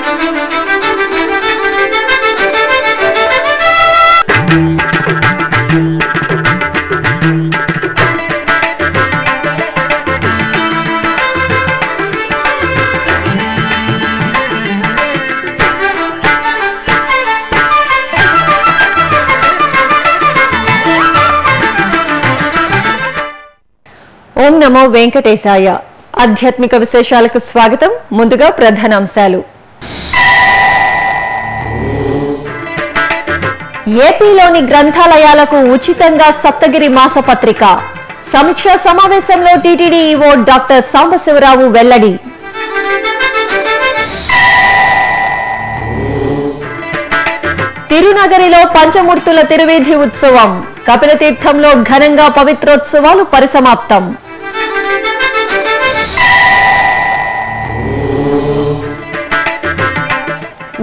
ఓం నమో వెంకటేశాయ. ఆధ్యాత్మిక విశేషాలకు స్వాగతం. ముందుగా ప్రధానాంశాలు. ఏపీలోని గ్రంథాలయాలకు ఉచితంగా సప్తగిరి మాసపత్రిక. సమీక్షా సమావేశంలో టీటీడీ ఈవో డాక్టర్ సాంబశివరావు వెల్లడి. తిరునగరిలో పంచమూర్తుల తిరువీధి ఉత్సవం. కపిలతీర్థంలో ఘనంగా పవిత్రోత్సవాలు పరిసమాప్తం.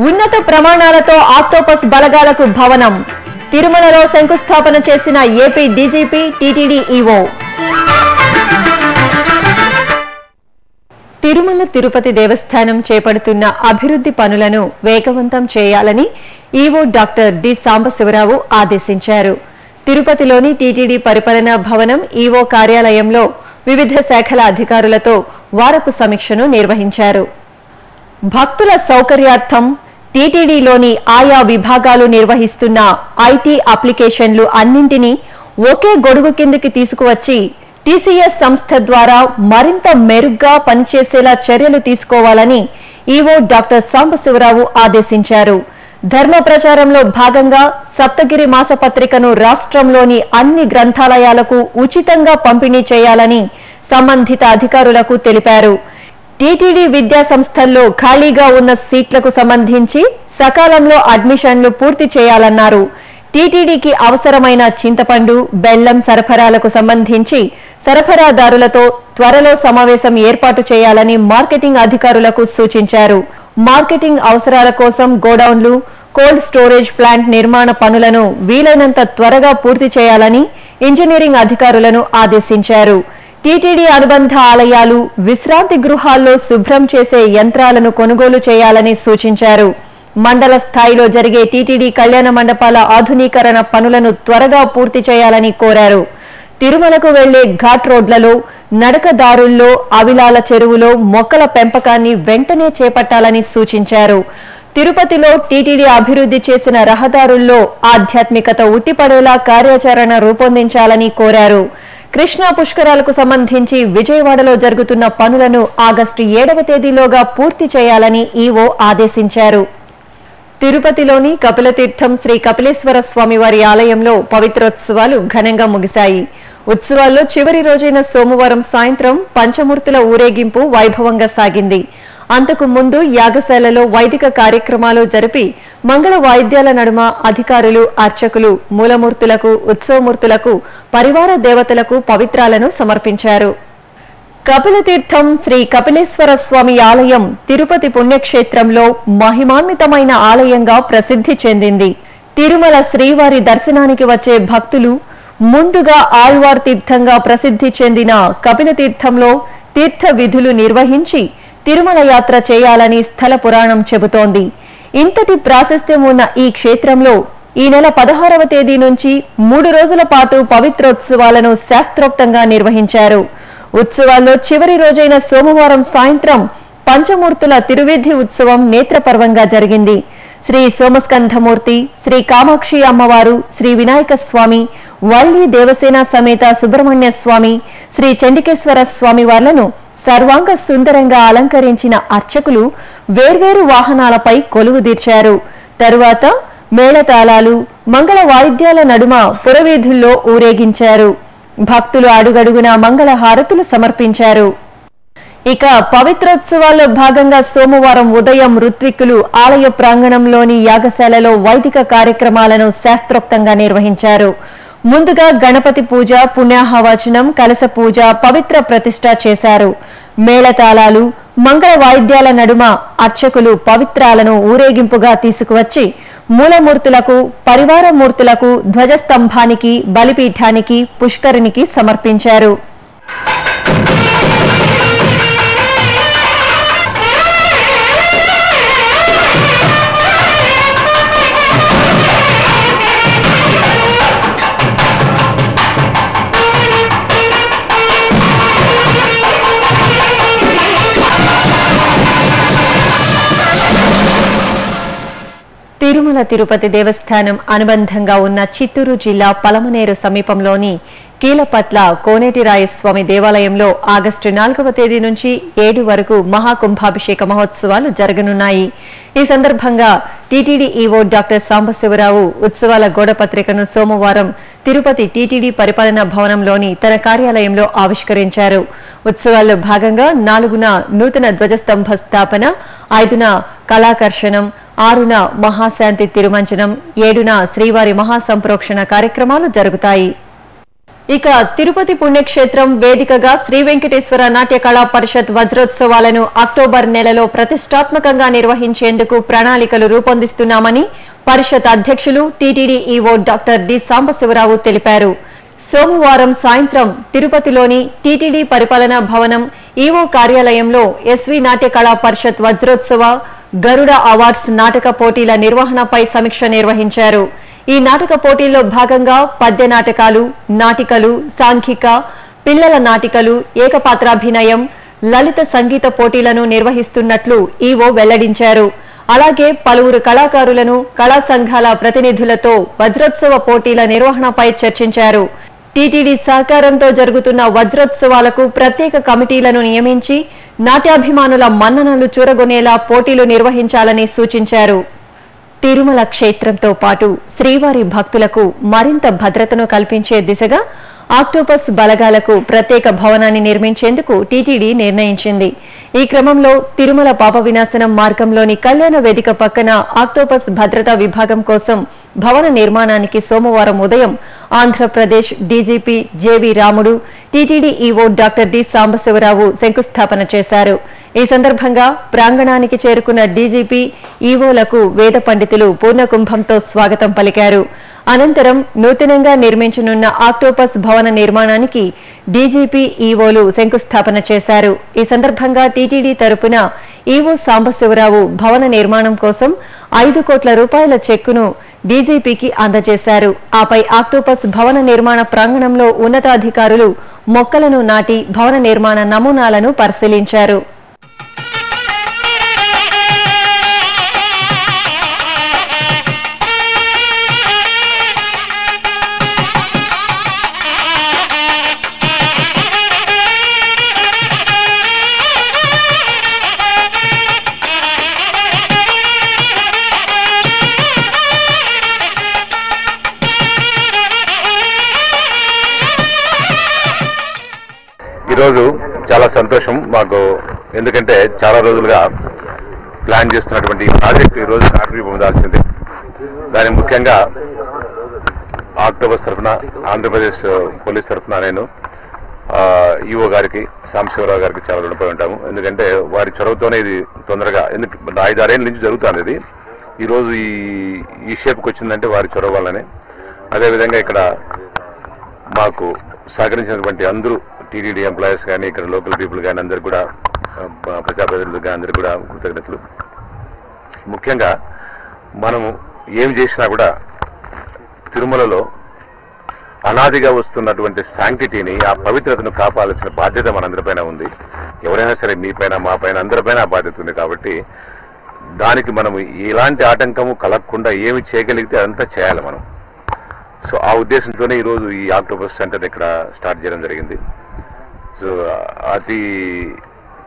ఉన్నత ప్రమాణాలతో ఆక్టోపస్ బలగాలకు భవనం. తిరుమలలో శంకుస్థాపన చేసిన AP DGP TTD EO. Tirumala Tirupati దేవస్థానం చేపడుతున్న అభివృద్ధి పనులను వేగవంతం చేయాలని ఈవో డాక్టర్ డి సాంబశివరావు ఆదేశించారు. తిరుపతిలోని టీటీడీ పరిపాలనా భవనం ఈవో కార్యాలయంలో వివిధ శాఖల అధికారులతో వారపు సమీక్షను నిర్వహించారు. భక్తుల సౌకర్యార్థం టీటీడీలోని ఆయా విభాగాలు నిర్వహిస్తున్న ఐటీ అప్లికేషన్లు అన్నింటినీ ఒకే గొడుగు కిందకి తీసుకువచ్చి టీసీఎస్ సంస్థ ద్వారా మరింత మెరుగ్గా పనిచేసేలా చర్యలు తీసుకోవాలని ఈవో డాక్టర్ సాంబశివరావు ఆదేశించారు. ధర్మ ప్రచారంలో భాగంగా సప్తగిరి మాసపత్రికను రాష్ట్రంలోని అన్ని గ్రంథాలయాలకు ఉచితంగా పంపిణీ చేయాలని సంబంధిత అధికారులకు తెలిపారు. టీటీడీ విద్యా సంస్థల్లో ఖాళీగా ఉన్న సీట్లకు సంబంధించి సకాలంలో అడ్మిషన్లు పూర్తి చేయాలన్నారు. టీటీడీకి అవసరమైన చింతపండు, బెల్లం సరఫరాలకు సంబంధించి సరఫరాదారులతో త్వరలో సమావేశం ఏర్పాటు చేయాలని మార్కెటింగ్ అధికారులకు సూచించారు. మార్కెటింగ్ అవసరాల కోసం గోడౌన్లు, కోల్డ్ స్టోరేజ్ ప్లాంట్ నిర్మాణ పనులను వీలైనంత త్వరగా పూర్తి చేయాలని ఇంజనీరింగ్ అధికారులను ఆదేశించారు. టీటీడీ అనుబంధ ఆలయాలు, విశ్రాంతి గృహాల్లో శుభ్రం చేసే యంత్రాలను కొనుగోలు చేయాలని సూచించారు. మండల స్థాయిలో జరిగే టీటీడీ కళ్యాణ మండపాల ఆధునీకరణ పనులను త్వరగా పూర్తి చేయాలని కోరారు. తిరుమలకు వెళ్లే ఘాట్ రోడ్లలో, నడకదారుల్లో, అవిలాల చెరువులో మొక్కల పెంపకాన్ని వెంటనే చేపట్టాలని సూచించారు. తిరుపతిలో టీటీడీ అభివృద్ధి చేసిన రహదారుల్లో ఆధ్యాత్మికత ఉట్టిపడేలా కార్యాచరణ రూపొందించాలని కోరారు. కృష్ణా పుష్కరాలకు సంబంధించి విజయవాడలో జరుగుతున్న పనులను ఆగస్టు 7వ తేదీలోగా పూర్తి చేయాలని ఈవో ఆదేశించారు. తిరుపతిలోని కపిలతీర్థం శ్రీ కపిలేశ్వర స్వామివారి ఆలయంలో పవిత్రోత్సవాలు ఘనంగా ముగిశాయి. ఉత్సవాల్లో చివరి రోజైన సోమవారం సాయంత్రం పంచమూర్తుల ఊరేగింపు వైభవంగా సాగింది. అంతకు ముందు యాగశాలలో వైదిక కార్యక్రమాలు జరిపి మంగళ వాయిద్యాల నడుమ అధికారులు, అర్చకులు మూలమూర్తులకు, ఉత్సవమూర్తులకు, పరివార దేవతలకు పవిత్రాలను సమర్పించారు. కపిలతీర్థం శ్రీ కపిలేశ్వర స్వామి ఆలయం తిరుపతి పుణ్యక్షేత్రంలో మహిమాన్వితమైన ఆలయంగా ప్రసిద్ధి చెందింది. తిరుమల శ్రీవారి దర్శనానికి వచ్చే భక్తులు ముందుగా ఆళ్వార్ తీర్థంగా ప్రసిద్ధి చెందిన కపిలతీర్థంలో తీర్థ విధులు నిర్వహించి తిరుమల యాత్ర చేయాలని స్థల పురాణం చెబుతోంది. ఇంతటి ప్రాశస్త్యం ఉన్న ఈ క్షేత్రంలో ఈ నెల 16వ తేదీ నుంచి 3 రోజుల పాటు పవిత్రోత్సవాలను శాస్త్రోక్తంగా నిర్వహించారు. ఉత్సవాల్లో చివరి రోజైన సోమవారం సాయంత్రం పంచమూర్తుల తిరువీధి ఉత్సవం నేత్రపర్వంగా జరిగింది. శ్రీ సోమస్కంధమూర్తి, శ్రీ కామాక్షి అమ్మవారు, శ్రీ వినాయక స్వామి, వల్లి దేవసేన సమేత సుబ్రహ్మణ్య స్వామి, శ్రీ చండికేశ్వర స్వామి వార్లను సర్వాంగ సుందరంగా అలంకరించిన అర్చకులు వేర్వేరు వాహనాలపై కొలువుదీర్చారు. తరువాత మేళతాళాలు, మంగళ వాయిద్యాల నడుమ పురవీధుల్లో ఊరేగించారు. భక్తులు అడుగడుగునా మంగళ హారతులు సమర్పించారు. ఇక పవిత్రోత్సవాల్లో భాగంగా సోమవారం ఉదయం ఋత్విక్కులు ఆలయ ప్రాంగణంలోని యాగశాలలో వైదిక కార్యక్రమాలను శాస్త్రోక్తంగా నిర్వహించారు. ముందుగా గణపతి పూజ, పుణ్యాహవచనం, కలశ పూజ, పవిత్ర ప్రతిష్ఠ చేశారు. మేళతాళాలు, మంగళ వాయిద్యాల నడుమ అర్చకులు పవిత్రాలను ఊరేగింపుగా తీసుకువచ్చి మూలమూర్తులకు, పరివార మూర్తులకు, ధ్వజస్తంభానికి, బలిపీఠానికి, పుష్కరిణికి సమర్పించారు. తిరుమల తిరుపతి దేవస్థానం అనుబంధంగా ఉన్న చిత్తూరు జిల్లా పలమనేరు సమీపంలోని కీలపట్ల కోనేటిరాయస్వామి దేవాలయంలో ఆగస్టు 4వ తేదీ నుంచి 7 వరకు మహాకుంభాభిషేక మహోత్సవాలు జరగనున్నాయి. ఈ సందర్భంగా టీటీడీ ఈవో డాక్టర్ సాంబశివరావు ఉత్సవాల గోడపత్రికను సోమవారం తిరుపతి టీటీడీ పరిపాలనా భవనంలోని తన కార్యాలయంలో ఆవిష్కరించారు. ఉత్సవాల్లో భాగంగా 4న నూతన ధ్వజస్తంభ స్థాపన, 5న కళాకర్షణం, 6న మహాశాంతి తిరుమంజనం, 7న శ్రీవారి మహాసంప్రోక్షణ కార్యక్రమాలు జరుగుతాయి. ఇక తిరుపతి పుణ్యక్షేత్రం వేదికగా శ్రీ వెంకటేశ్వర నాట్య కళా పరిషత్ వజ్రోత్సవాలను అక్టోబర్ నెలలో ప్రతిష్టాత్మకంగా నిర్వహించేందుకు ప్రణాళికలు రూపొందిస్తున్నామని పరిషత్ అధ్యక్షులు TTD EO doctor D Sambasivarao తెలిపారు. సోమవారం సాయంత్రం తిరుపతిలోని టీటీడీ పరిపాలనా భవనం ఈవో కార్యాలయంలో ఎస్వి నాట్య కళా పరిషత్ వజ్రోత్సవ గరుడ అవార్డ్స్ నాటక పోటీల నిర్వహణపై సమీక్ష నిర్వహించారు. ఈ నాటక పోటీల్లో భాగంగా పద్య నాటకాలు, నాటికలు, సాంఘిక, పిల్లల నాటికలు, ఏకపాత్రాభినయం, లలిత సంగీత పోటీలను నిర్వహిస్తున్నట్లు ఈవో వెల్లడించారు. అలాగే పలువురు కళాకారులను, కళా సంఘాల ప్రతినిధులతో వజ్రోత్సవ పోటీల నిర్వహణపై చర్చించారు. టీటీడీ సహకారంతో జరుగుతున్న వజ్రోత్సవాలకు ప్రత్యేక కమిటీలను నియమించి నాట్యాభిమానుల మన్ననలు చూరగొనేలా పోటీలు నిర్వహించాలని సూచించారు. తిరుమల క్షేత్రంతో పాటు శ్రీవారి భక్తులకు మరింత భద్రతను కల్పించే దిశగా ఆక్టోపస్ బలగాలకు ప్రత్యేక భవనాన్ని నిర్మించేందుకు టీటీడీ నిర్ణయించింది. ఈ క్రమంలో తిరుమల పాప వినాశనం మార్గంలోని కళ్యాణ వేదిక పక్కన ఆక్టోపస్ భద్రతా విభాగం కోసం భవన నిర్మాణానికి సోమవారం ఉదయం Andhra Pradesh DGP JV Ramudu, TTD EO doctor D Sambasivarao శంకుస్థాపన చేశారు. ఈ సందర్భంగా ప్రాంగణానికి చేరుకున్న డీజీపీ ఈవోలకు వేద పండితులు పూర్ణకుంభంతో స్వాగతం పలికారు. అనంతరం నూతనంగా నిర్మించనున్న ఆక్టోపస్ భవన నిర్మాణానికి డీజీపీ ఈవోలు శంకుస్థాపన చేశారు. ఈ సందర్భంగా టీటీడీ తరపున ఈవో సాంబశివరావు భవన నిర్మాణం కోసం 5 కోట్ల రూపాయల చెక్కును డీజీపీకి అందజేశారు. ఆపై ఆక్టోపస్ భవన నిర్మాణ ప్రాంగణంలో ఉన్నతాధికారులు మొక్కలను నాటి భవన నిర్మాణ నమూనాలను పరిశీలించారు. ఈరోజు చాలా సంతోషం మాకు, ఎందుకంటే చాలా రోజులుగా ప్లాన్ చేస్తున్నటువంటి ఈ ప్రాజెక్టు ఈరోజు నాటకీ పొందాల్సింది. దాని ముఖ్యంగా ఆక్టోపస్ తరఫున, ఆంధ్రప్రదేశ్ పోలీస్ తరఫున నేను ఈఓ గారికి, సాంబశివరావు గారికి చాలా రుణపడి ఉంటాము. ఎందుకంటే వారి చొరవతోనే ఇది తొందరగా, ఎందుకు 5-6 ఏళ్ళ నుంచి జరుగుతుంది ఇది. ఈరోజు ఈ షేప్కి వచ్చిందంటే వారి చొరవ వల్లనే. అదేవిధంగా ఇక్కడ మాకు సహకరించినటువంటి అందరూ టీటీడీ ఎంప్లాయీస్ కానీ, ఇక్కడ లోకల్ పీపుల్ కానీ, అందరికి కూడా, ప్రజాప్రతినిధులు కానీ అందరికి కూడా కృతజ్ఞతలు. ముఖ్యంగా మనము ఏం చేసినా కూడా తిరుమలలో అనాదిగా వస్తున్నటువంటి శాంక్టిటీని, ఆ పవిత్రతను కాపాడాల్సిన బాధ్యత మనందరిపైన ఉంది. ఎవరైనా సరే, మీ పైన, మా పైన, అందరిపైన ఆ బాధ్యత ఉంది. కాబట్టి దానికి మనము ఎలాంటి ఆటంకము కలగకుండా ఏమి చేయగలిగితే అదంతా చేయాలి మనం. సో ఆ ఉద్దేశంతోనే ఈరోజు ఈ ఆక్టోపస్ సెంటర్ ఇక్కడ స్టార్ట్ చేయడం జరిగింది. సో అతి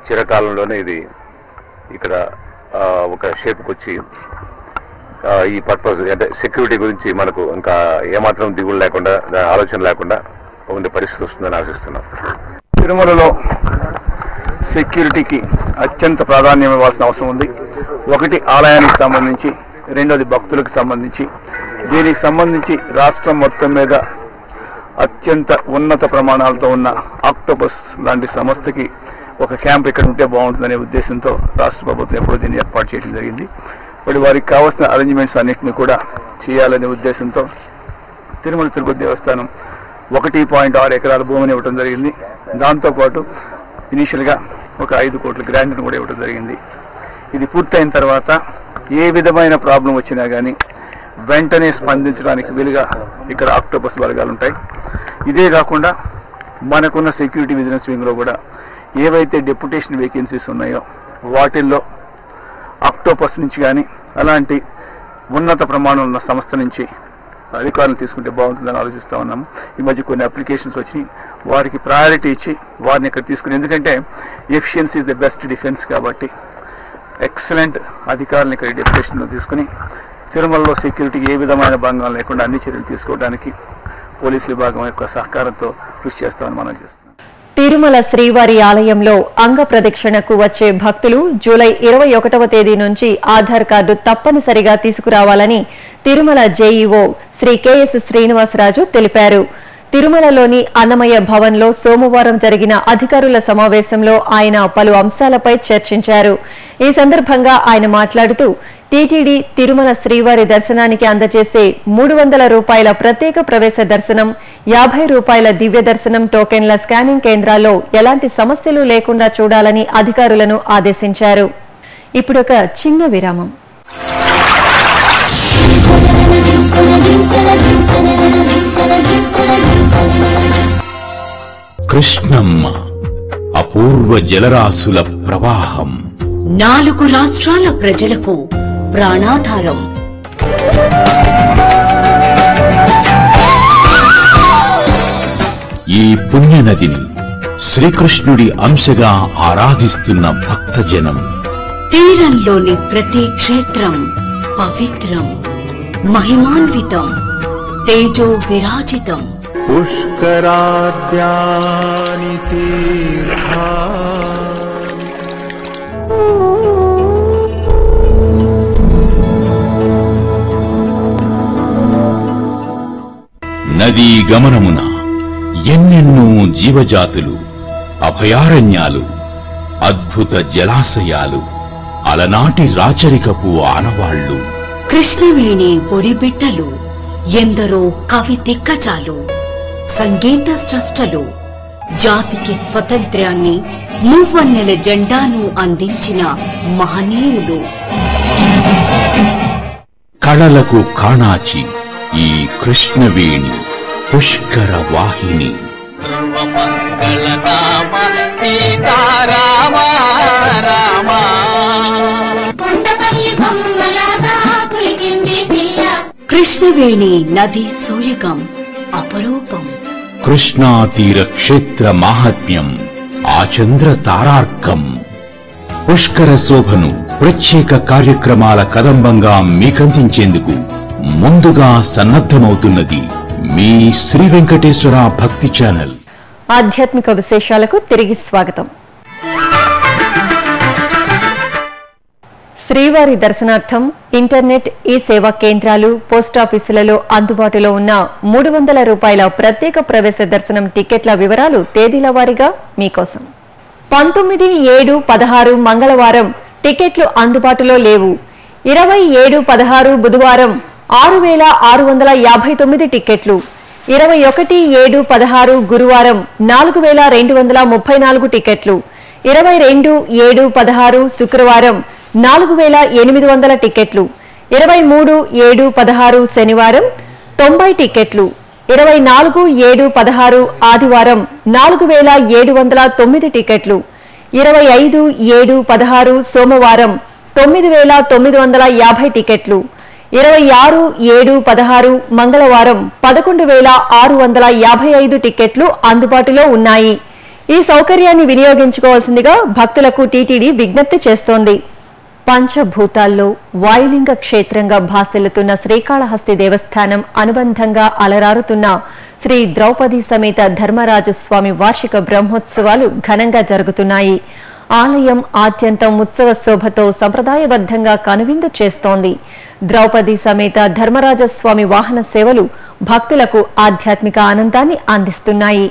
చిరకాలంలోనే ఇది ఇక్కడ ఒక షేప్కి వచ్చి ఈ పర్పస్, అంటే సెక్యూరిటీ గురించి మనకు ఇంకా ఏమాత్రం దిగులు లేకుండా, ఆలోచన లేకుండా ఉండే పరిస్థితి వస్తుందని ఆశిస్తున్నాం. తిరుమలలో సెక్యూరిటీకి అత్యంత ప్రాధాన్యం ఇవ్వాల్సిన అవసరం ఉంది. ఒకటి ఆలయానికి సంబంధించి, రెండోది భక్తులకు సంబంధించి. దీనికి సంబంధించి రాష్ట్రం మొత్తం మీద అత్యంత ఉన్నత ప్రమాణాలతో ఉన్న ఆక్టోపస్ లాంటి సంస్థకి ఒక క్యాంప్ ఇక్కడ ఉంటే బాగుంటుందనే ఉద్దేశంతో రాష్ట్ర ప్రభుత్వం ఎప్పుడూ దీన్ని ఏర్పాటు చేయడం జరిగింది. ఇప్పుడు వారికి కావాల్సిన అరేంజ్మెంట్స్ అన్నింటినీ కూడా చేయాలనే ఉద్దేశంతో తిరుమల తిరుపతి దేవస్థానం 1.6 ఎకరాల భూమిని ఇవ్వడం జరిగింది. దాంతోపాటు ఇనీషియల్గా ఒక 5 కోట్ల గ్రాంట్ను కూడా ఇవ్వడం జరిగింది. ఇది పూర్తయిన తర్వాత ఏ విధమైన ప్రాబ్లం వచ్చినా కానీ వెంటనే స్పందించడానికి వీలుగా ఇక్కడ ఆక్టోపస్ బలగాలు ఉంటాయి. ఇదే కాకుండా మనకున్న సెక్యూరిటీ విజిలెన్స్ వింగ్లో కూడా ఏవైతే డెప్యుటేషన్ వేకెన్సీస్ ఉన్నాయో వాటిల్లో ఆక్టోపస్ నుంచి కానీ అలాంటి ఉన్నత ప్రమాణం ఉన్న సంస్థ నుంచి అధికారులు తీసుకుంటే బాగుంటుందని ఆలోచిస్తూ ఉన్నాము. ఈ మధ్య కొన్ని అప్లికేషన్స్ వచ్చినాయి, వారికి ప్రయారిటీ ఇచ్చి వారిని ఇక్కడ తీసుకుని, ఎందుకంటే efficiency is the best defence కాబట్టి ఎక్సలెంట్ అధికారులను ఇక్కడ డెప్యుటేషన్లో తీసుకుని తిరుమలలో సెక్యూరిటీకి ఏ విధమైన భంగం లేకుండా అన్ని చర్యలు తీసుకోవడానికి పోలీస్ విభాగం యొక్క సహకారంతో కృషి చేస్తామని మనం చేస్తున్నాం. తిరుమల శ్రీవారి ఆలయంలో అంగ ప్రదక్షిణకు వచ్చే భక్తులు జూలై 21వ తేదీ నుంచి ఆధార్ కార్డు తప్పనిసరిగా తీసుకురావాలని తిరుమల జేఈఓ శ్రీ కెఎస్ శ్రీనివాసరాజు తెలిపారు. తిరుమలలోని అన్నమయ్య భవన్లో సోమవారం జరిగిన అధికారుల సమావేశంలో ఆయన పలు అంశాలపై చర్చించారు. ఈ సందర్భంగా ఆయన మాట్లాడుతూ టీటీడీ తిరుమల శ్రీవారి దర్శనానికి అందజేసే 300 రూపాయల ప్రత్యేక ప్రవేశ దర్శనం, 50 రూపాయల దివ్య దర్శనం టోకెన్ల స్కానింగ్ కేంద్రాల్లో ఎలాంటి సమస్యలు లేకుండా చూడాలని అధికారులను ఆదేశించారు. ఇప్పుడొక చిన్న విరామం. కృష్ణమ్మ అపూర్వ జలరాశుల ప్రవాహం, 4 రాష్ట్రాల ప్రజలకు ప్రాణాధారం. ఈ పుణ్యనదిని శ్రీకృష్ణుడి అంశగా ఆరాధిస్తున్న భక్తజనం. తీరంలోని ప్రతి క్షేత్రం పవిత్రం, మహిమాన్వితం, తేజో విరాజితం. పుష్కరాద్యాని తీర్థా నదీ గమనమున ఎన్నెన్నో జీవజాతులు, అభయారణ్యాలు, అద్భుత జలాశయాలు, అలనాటి రాచరికపు ఆనవాళ్లు. కృష్ణవేణి ఒడిబిట్టలు, ఎందరో కవి దిగ్గజాలు, సంగీత స్రష్టలు, జాతికి స్వతంత్ర్యాన్ని, మూవన్నెల జెండాను అందించిన మహనీయులు. కళలకు కాణాచి ఈ కృష్ణవేణి పుష్కర వాహిని. కృష్ణవేణి నది సూయగం అపరూపం. కృష్ణా తీర క్షేత్ర మాహాత్మ్యం ఆచంద్ర తారార్కం. పుష్కర శోభను ప్రత్యేక కార్యక్రమాల కదంబంగా మీకందించేందుకు ముందుగా సన్నద్ధమవుతున్నది మీ శ్రీ వెంకటేశ్వర భక్తి ఛానల్. ఆధ్యాత్మిక విశేషాలకు తిరిగి స్వాగతం. శ్రీవారి దర్శనార్థం ఇంటర్నెట్, ఈ సేవా కేంద్రాలు, పోస్టాఫీసులలో అందుబాటులో ఉన్న 300 రూపాయల ప్రత్యేక ప్రవేశ దర్శనం టికెట్ల వివరాలు తేదీల వారీగా మీకోసం. 19, 7, 16 మంగళవారం టికెట్లు అందుబాటులో లేవు. 27, 16 బుధవారం 6,659 టికెట్లు. 21, 7, 16 గురువారం 4,234 టికెట్లు. 22, 7, 16 శుక్రవారం 4,800 టికెట్లు. 23, 7, 16 శనివారం 90 టికెట్లు. 24, 7, 16 ఆదివారం 4,709 టికెట్లు. 25, 7, 16 సోమవారం 9,950 టికెట్లు. 26, 7, 16 మంగళవారం 11,655 టికెట్లు అందుబాటులో ఉన్నాయి. ఈ సౌకర్యాన్ని వినియోగించుకోవాల్సిందిగా భక్తులకు టీటీడీ విజ్ఞప్తి చేస్తోంది. పంచభూతాల్లో వాయులింగ క్షేత్రంగా భాసిల్లుతున్న శ్రీకాళహస్తి దేవస్థానం అనుబంధంగా అలరారుతున్న శ్రీ ద్రౌపది సమేత ధర్మరాజస్వామి వార్షిక బ్రహ్మోత్సవాలు ఘనంగా జరుగుతున్నాయి. ఆలయం ఆద్యంతం ఉత్సవ శోభతో సంప్రదాయబద్ధంగా కనువిందు చేస్తోంది. ద్రౌపది సమేత ధర్మరాజస్వామి వాహన సేవలు భక్తులకు ఆధ్యాత్మిక ఆనందాన్ని అందిస్తున్నాయి.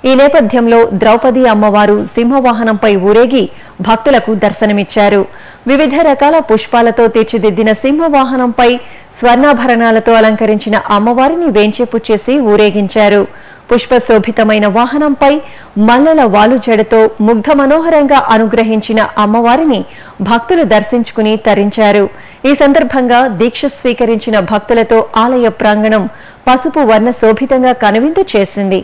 ఈ నేపథ్యంలో ద్రౌపది అమ్మవారు సింహవాహనంపై ఊరేగి భక్తులకు దర్శనమిచ్చారు. వివిధ రకాల పుష్పాలతో తీర్చిదిద్దిన సింహవాహనంపై స్వర్ణాభరణాలతో అలంకరించిన అమ్మవారిని వేంచేపు చేసి ఊరేగించారు. పుష్పశోభితమైన వాహనంపై మల్లెల వాలుజడతో ముగ్ధ మనోహరంగా అనుగ్రహించిన అమ్మవారిని భక్తులు దర్శించుకుని తరించారు. ఈ సందర్భంగా దీక్ష స్వీకరించిన భక్తులతో ఆలయ ప్రాంగణం పసుపు వర్ణ శోభితంగా కనువిందు చేసింది.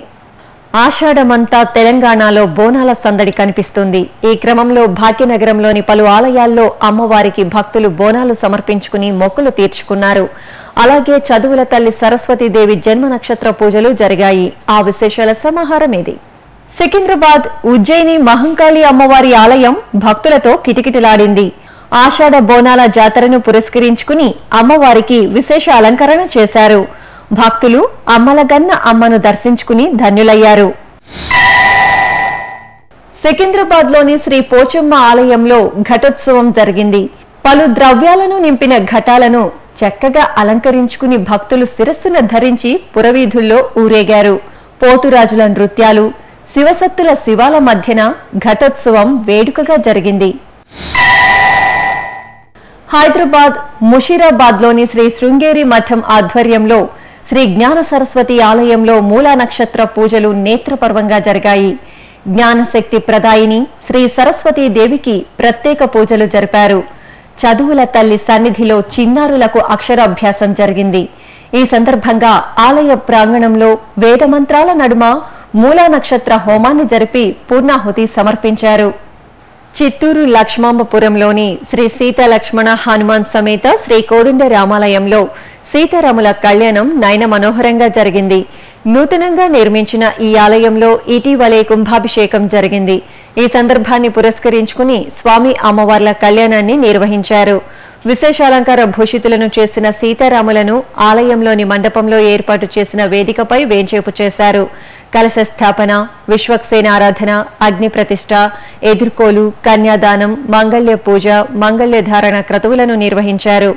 ఆషాఢమంతా తెలంగాణలో బోనాల సందడి కనిపిస్తుంది. ఈ క్రమంలో భాగ్యనగరంలోని పలు ఆలయాల్లో అమ్మవారికి భక్తులు బోనాలు సమర్పించుకుని మొక్కులు తీర్చుకున్నారు. అలాగే చదువుల తల్లి సరస్వతీదేవి జన్మ నక్షత్ర పూజలు జరిగాయి. ఆ విశేషాల సమాహారం ఇది. సికింద్రాబాద్ ఉజ్జయిని మహంకాళి అమ్మవారి ఆలయం భక్తులతో కిటకిటలాడింది. ఆషాఢ బోనాల జాతరను పురస్కరించుకుని అమ్మవారికి విశేష అలంకరణ చేశారు. భక్తులు అమ్మలగన్న అమ్మను దర్శించుకుని ధన్యులయ్యారు. సికింద్రాబాద్ లోని శ్రీ పోచమ్మ ఆలయంలో ఘటోత్సవం జరిగింది. పలు ద్రవ్యాలను నింపిన ఘటాలను చక్కగా అలంకరించుకుని భక్తులు శిరస్సున ధరించి పురవీధుల్లో ఊరేగారు. పోతురాజుల నృత్యాలు, శివసత్తుల శివాల మధ్యన ఘటోత్సవం వేడుకగా జరిగింది. హైదరాబాద్ ముషీరాబాద్ లోని శ్రీ శృంగేరి మఠం ఆధ్వర్యంలో శ్రీ జ్ఞాన సరస్వతి ఆలయంలో మూలా నక్షత్ర పూజలు నేత్రపర్వంగా జరిగాయి. జ్ఞానశక్తి ప్రదాయిని శ్రీ సరస్వతీ దేవికి ప్రత్యేక పూజలు జరిపారు. చదువుల తల్లి సన్నిధిలో చిన్నారులకు అక్షరాభ్యాసం జరిగింది. ఈ సందర్భంగా ఆలయ ప్రాంగణంలో వేదమంత్రాల నడుమ మూలా నక్షత్ర హోమాన్ని జరిపి పూర్ణాహుతి సమర్పించారు. చిత్తూరు లక్ష్మాంబపురంలోని శ్రీ సీతా లక్ష్మణ హనుమాన్ సమేత శ్రీ కోదండ రామాలయంలో సీతారాముల కళ్యాణం నయన మనోహరంగా జరిగింది. నూతనంగా నిర్మించిన ఈ ఆలయంలో ఇటీవలే కుంభాభిషేకం జరిగింది. ఈ సందర్భాన్ని పురస్కరించుకుని స్వామి అమ్మవార్ల కళ్యాణాన్ని నిర్వహించారు. విశేషాలంకార భూషితులను చేసిన సీతారాములను ఆలయంలోని మండపంలో ఏర్పాటు చేసిన వేదికపై వేంచేపు చేశారు. కలశ స్థాపన, విశ్వక్సేన ఆరాధన, అగ్ని ప్రతిష్ఠ, ఎదుర్కోలు, కన్యాదానం, మంగళ్య పూజ, మంగళ్య ధారణ క్రతువులను నిర్వహించారు.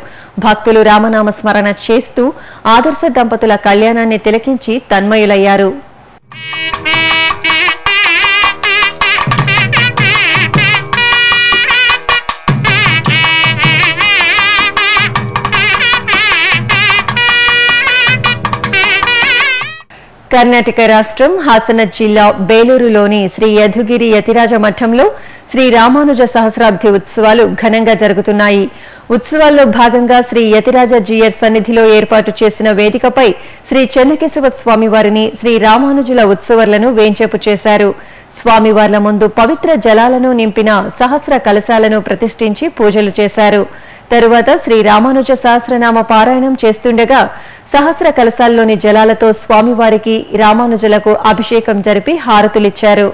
భక్తులు రామనామ స్మరణ చేస్తూ ఆదర్శ దంపతుల కళ్యాణాన్ని తిలకించి తన్మయులయ్యారు. కర్ణాటక రాష్ట్రం హాసన జిల్లా బేలూరులోని శ్రీ యధుగిరి యతిరాజ మఠంలో శ్రీ రామానుజ సహస్రాబ్ది ఉత్సవాలు ఘనంగా జరుగుతున్నాయి. ఉత్సవాల్లో భాగంగా శ్రీ యతిరాజ జీయర్ సన్నిధిలో ఏర్పాటు చేసిన వేదికపై శ్రీ చెన్నకేశవ స్వామివారిని శ్రీ రామానుజుల ఉత్సవాలను వేంచేపు చేశారు. స్వామివార్ల ముందు పవిత్ర జలాలను నింపిన సహస్ర కలశాలను ప్రతిష్ఠించి పూజలు చేశారు. తరువాత శ్రీ రామానుజ సహస్రనామ పారాయణం చేస్తుండగా సహస్ర కలశాల్లోని జలాలతో స్వామివారికి రామానుజులకు అభిషేకం జరిపి హారతులిచ్చారు.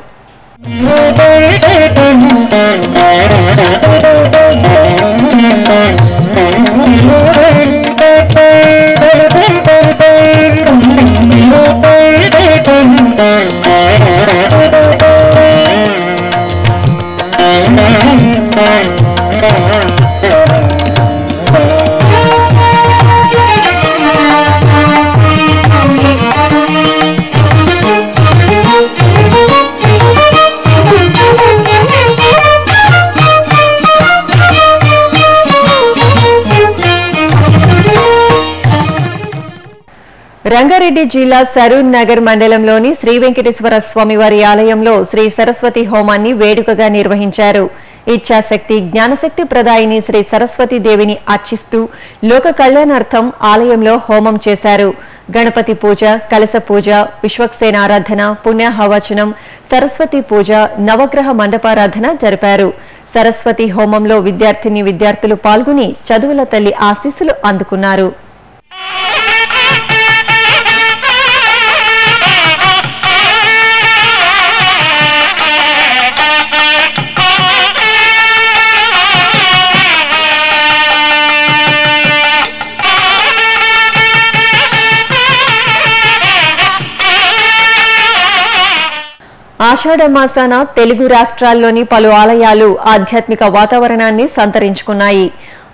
రంగారెడ్డి జిల్లా సరూర్ నగర్ మండలంలోని శ్రీ వెంకటేశ్వర స్వామివారి ఆలయంలో శ్రీ సరస్వతి హోమాన్ని వేడుకగా నిర్వహించారు. ఇచ్ఛాశక్తి, జ్ఞానశక్తి ప్రదాయిని శ్రీ సరస్వతీ దేవిని అర్చిస్తూ లోక కళ్యాణార్థం ఆలయంలో హోమం చేశారు. గణపతి పూజ, కలశ పూజ, విశ్వక్సేన ఆరాధన, పుణ్యాహవచనం, సరస్వతి పూజ, నవగ్రహ మండపారాధన జరిపారు. సరస్వతి హోమంలో విద్యార్థులు పాల్గొని చదువుల తల్లి ఆశీస్సులు అందుకున్నారు. ఆషాఢ మాసాన తెలుగు రాష్ట్రాల్లోని పలు ఆలయాలు ఆధ్యాత్మిక వాతావరణాన్ని సంతరించుకున్నాయి.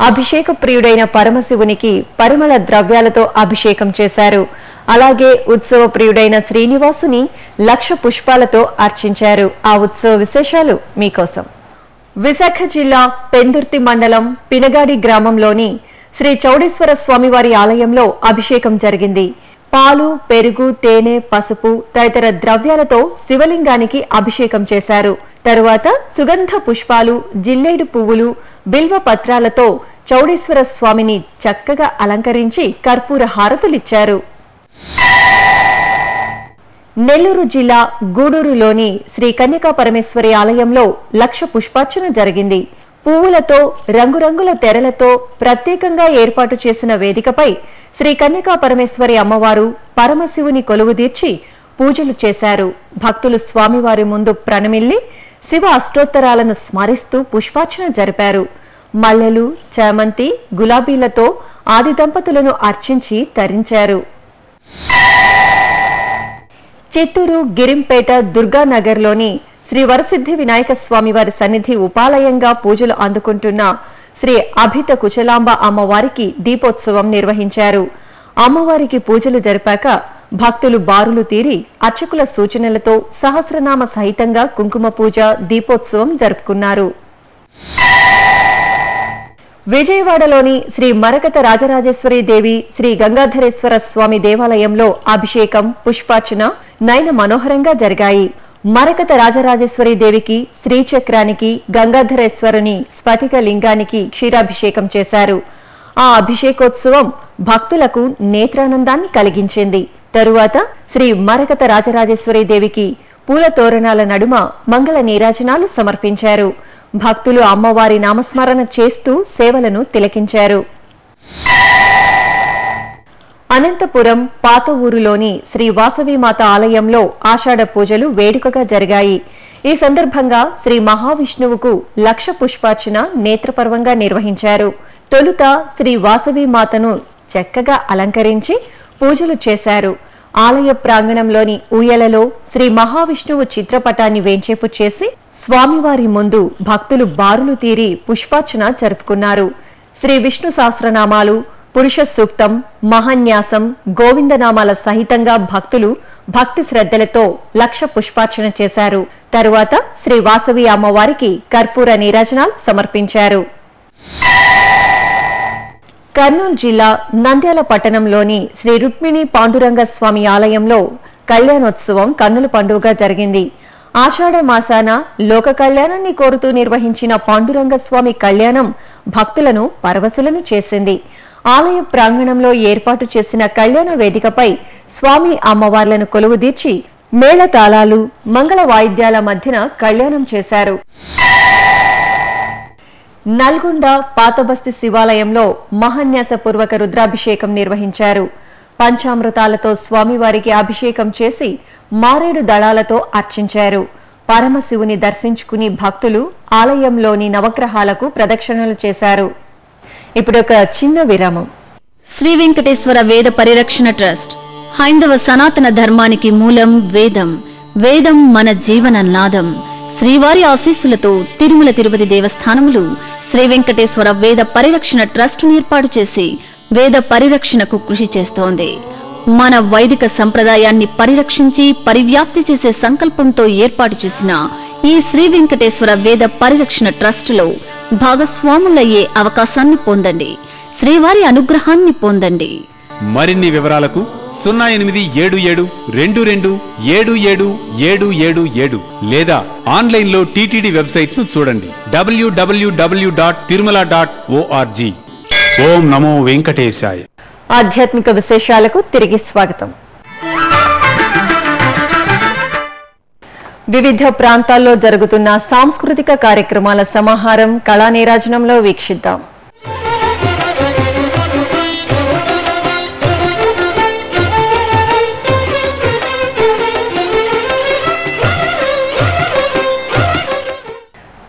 అభిషేక ప్రియుడైన పరమశివునికి పరిమళ ద్రవ్యాలతో అభిషేకం చేశారు. అలాగే ఉత్సవ ప్రియుడైన శ్రీనివాసుని 1,00,000 పుష్పాలతో అర్చించారు. ఆ ఉత్సవ విశేషాలు మీకోసం. విశాఖ జిల్లా పెందుర్తి మండలం పినగాడి గ్రామంలోని శ్రీ చౌడేశ్వర స్వామివారి ఆలయంలో అభిషేకం జరిగింది. పాలు, పెరుగు, తేనె, పసుపు తదితర ద్రవ్యాలతో శివలింగానికి అభిషేకం చేశారు. తరువాత సుగంధ పుష్పాలు, జిల్లేడు పువ్వులు, బిల్వ పత్రాలతో చౌడేశ్వర స్వామిని చక్కగా అలంకరించి కర్పూర హారతులిచ్చారు. నెల్లూరు జిల్లా గూడూరులోని శ్రీ కన్యకా పరమేశ్వరి ఆలయంలో 1,00,000 పుష్పార్చన జరిగింది. పువ్వులతో రంగురంగుల తెరలతో ప్రత్యేకంగా ఏర్పాటు చేసిన వేదికపై శ్రీ కన్యకా పరమేశ్వరి అమ్మవారు పరమశివుని కొలువుదీర్చి పూజలు చేశారు. భక్తులు స్వామివారి ముందు ప్రణమిల్లి శివ అష్టోత్తరాలను స్మరిస్తూ పుష్పార్చన జరిపారు. మల్లెలు, చామంతి, గులాబీలతో ఆది దంపతులను అర్చించి తరించారు. చిత్తూరు గిరింపేట దుర్గానగర్లోని శ్రీ వరసిద్ధి వినాయక స్వామివారి సన్నిధి ఉపాలయంగా పూజలు అందుకుంటున్న శ్రీ అభిత కుచలాంబ అమ్మవారికి దీపోత్సవం నిర్వహించారు. అమ్మవారికి పూజలు జరిపాక భక్తులు బారులు తీరి అర్చకుల సూచనలతో సహస్రనామ సహితంగా కుంకుమ పూజ, దీపోత్సవం జరుపుకున్నారు. విజయవాడలోని శ్రీ మరకత రాజరాజేశ్వరి దేవి శ్రీ గంగాధరేశ్వర స్వామి దేవాలయంలో అభిషేకం, పుష్పార్చన నయన మనోహరంగా జరిగాయి. మరకత రాజరాజేశ్వరి దేవికి శ్రీచక్రానికి, గంగాధరేశ్వరుని స్ఫటిక లింగానికి క్షీరాభిషేకం చేశారు. ఆ అభిషేకోత్సవం భక్తులకు నేత్రానందాన్ని కలిగించింది. తరువాత శ్రీ మరకత రాజరాజేశ్వరి దేవికి పూల తోరణాల నడుమ మంగళ నీరాజనాలు సమర్పించారు. భక్తులు అమ్మవారి నామస్మరణ చేస్తూ సేవలను తిలకించారు. అనంతపురం పాత ఊరులోని శ్రీ వాసవిమాత ఆలయంలో ఆషాఢ పూజలు వేడుకగా జరిగాయి. ఈ సందర్భంగా శ్రీ మహావిష్ణువుకు 1,00,000 పుష్పార్చన నేత్రపర్వంగా నిర్వహించారు. తొలుత శ్రీ వాసవిమాతను చక్కగా అలంకరించి పూజలు చేశారు. ఆలయ ప్రాంగణంలోని ఊయలలో శ్రీ మహావిష్ణువు చిత్రపటాన్ని వేంచేపు చేసి స్వామివారి ముందు భక్తులు బారులు తీరి పుష్పార్చన జరుపుకున్నారు. శ్రీ విష్ణు సహస్రనామాలు, పురుష సూక్తం, మహాన్యాసం, గోవిందనామాల సహితంగా భక్తులు భక్తి శ్రద్ధలతో 1,00,000 పుష్పార్చన చేశారు. తరువాత శ్రీ వాసవి అమ్మవారికి కర్పూర నీరాజనాలు సమర్పించారు. కర్నూలు జిల్లా నంద్యాల పట్టణంలోని శ్రీ రుక్మిణి పాండురంగ స్వామి ఆలయంలో కళ్యాణోత్సవం కన్నుల పండుగగా జరిగింది. ఆషాఢ మాసాన లోక కళ్యాణాన్ని కోరుతూ నిర్వహించిన పాండురంగ స్వామి కళ్యాణం భక్తులను పరవశులను చేసింది. ఆలయ ప్రాంగణంలో ఏర్పాటు చేసిన కళ్యాణ వేదికపై స్వామి అమ్మవార్లను కొలువుదీర్చి మేళతాళాలు, మంగళ వాయిద్యాల మధ్యన కళ్యాణం చేశారు. నల్గొండ పాతబస్తి శివాలయంలో మహాన్యాసపూర్వక రుద్రాభిషేకం నిర్వహించారు. పంచామృతాలతో స్వామివారికి అభిషేకం చేసి మారేడు దళాలతో అర్చించారు. పరమశివుని దర్శించుకుని భక్తులు ఆలయంలోని నవగ్రహాలకు ప్రదక్షిణలు చేశారు. ఇప్పుడు ఒక చిన్న విరామం. శ్రీ వెంకటేశ్వర వేద పరిరక్షణ ట్రస్ట్ హైందవ సనాతన ధర్మానికి మూలం వేదం. వేదం మన జీవన నాదం. శ్రీవారి ఆశీస్సులతో తిరుమల తిరుపతి దేవస్థానములు శ్రీ వెంకటేశ్వర వేద పరిరక్షణ ట్రస్ట్ ఏర్పాటు చేసి వేద పరిరక్షణకు కృషి చేస్తోంది. మన వైదిక సంప్రదాయాన్ని పరిరక్షించి పరివ్యాప్తి చేసే సంకల్పంతో ఏర్పాటు చేసిన ఈ శ్రీ వెంకటేశ్వర వేద పరిరక్షణ ట్రస్టులో భాగస్వాములయ్యే అవకాశాన్ని పొందండి. శ్రీవారి అనుగ్రహాన్ని పొందండి. మరిన్ని వివరాలకు 0877227777 లేదా ఆన్లైన్లో టీటీడీ వెబ్సైట్ను చూడండి www.tirumala.org. ఓం నమో వెంకటేశాయ. ఆధ్యాత్మిక విశేషాలకు తిరిగి స్వాగతం. వివిధ ప్రాంతాల్లో జరుగుతున్న సాంస్కృతిక కార్యక్రమాల సమాహారం కళా నీరాజనంలో వీక్షిద్దాం.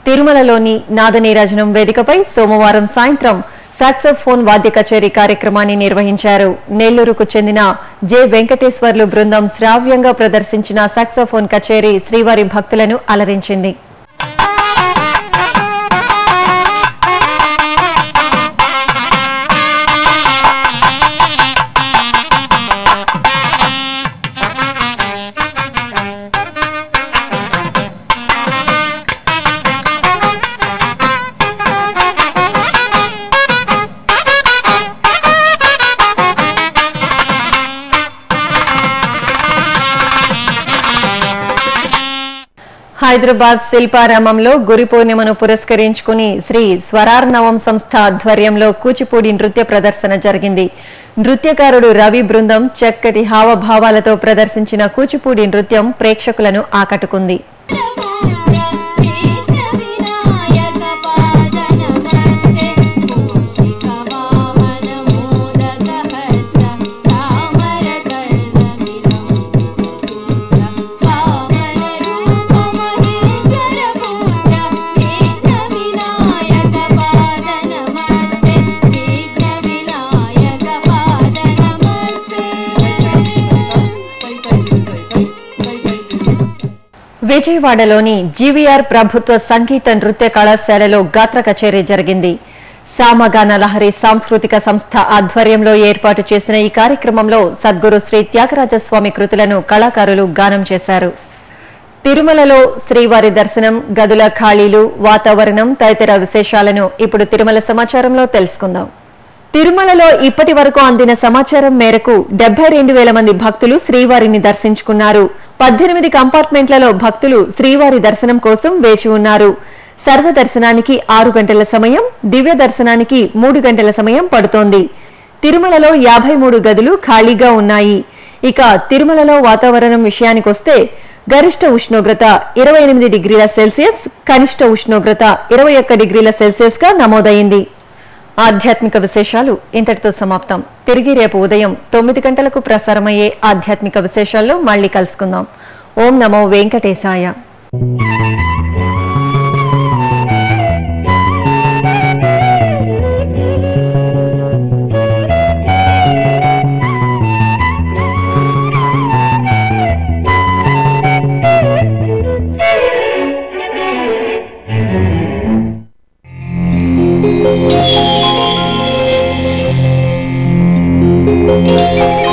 తిరుమలలోని నాదనీరాజనం వేదికపై సోమవారం సాయంత్రం సాక్సోఫోన్ వాద్య కచేరీ కార్యక్రమాన్ని నిర్వహించారు. నెల్లూరుకు చెందిన జె వెంకటేశ్వర్లు బృందం శ్రావ్యంగా ప్రదర్శించిన సాక్సోఫోన్ కచేరీ శ్రీవారి భక్తులను అలరించింది. హైదరాబాద్ శిల్పారామంలో గురి పూర్ణిమను పురస్కరించుకుని శ్రీ స్వరార్ణవం సంస్థ ఆధ్వర్యంలో కూచిపూడి నృత్య ప్రదర్శన జరిగింది. నృత్యకారుడు రవి బృందం చక్కటి హావభావాలతో ప్రదర్శించిన కూచిపూడి నృత్యం ప్రేక్షకులను ఆకట్టుకుంది. విజయవాడలోని జీవీఆర్ ప్రభుత్వ సంగీత నృత్య కళాశాలలో గాత్ర కచేరీ జరిగింది. సామగాన లహరి సాంస్కృతిక సంస్థ ఆధ్వర్యంలో ఏర్పాటు చేసిన ఈ కార్యక్రమంలో సద్గురు శ్రీ త్యాగరాజస్వామి కృతులను కళాకారులు గానం చేశారు. తిరుమలలో శ్రీవారి దర్శనం, గదుల ఖాళీలు, వాతావరణం తదితర విశేషాలను ఇప్పుడు తిరుమల సమాచారంలో తెలుసుకుందాం. తిరుమలలో ఇప్పటి వరకు అందిన సమాచారం మేరకు 72,000 మంది భక్తులు శ్రీవారిని దర్శించుకున్నారు. 18 కంపార్ట్మెంట్లలో భక్తులు శ్రీవారి దర్శనం కోసం వేచి ఉన్నారు. సర్వదర్శనానికి 6 గంటల సమయం, దివ్య దర్శనానికి 3 గంటల సమయం పడుతోంది. తిరుమలలో 53 గదులు ఖాళీగా ఉన్నాయి. ఇక తిరుమలలో వాతావరణం విషయానికొస్తే గరిష్ట ఉష్ణోగ్రత 28 డిగ్రీల సెల్సియస్, కనిష్ట ఉష్ణోగ్రత 21 డిగ్రీల సెల్సియస్ గా నమోదైంది. ఆధ్యాత్మిక విశేషాలు ఇంతటితో సమాప్తం. తిరిగి రేపు ఉదయం 9 గంటలకు ప్రసారమయ్యే ఆధ్యాత్మిక విశేషాల్లో మళ్లీ కలుసుకుందాం. ఓం నమో వెంకటేశాయ. Thank you.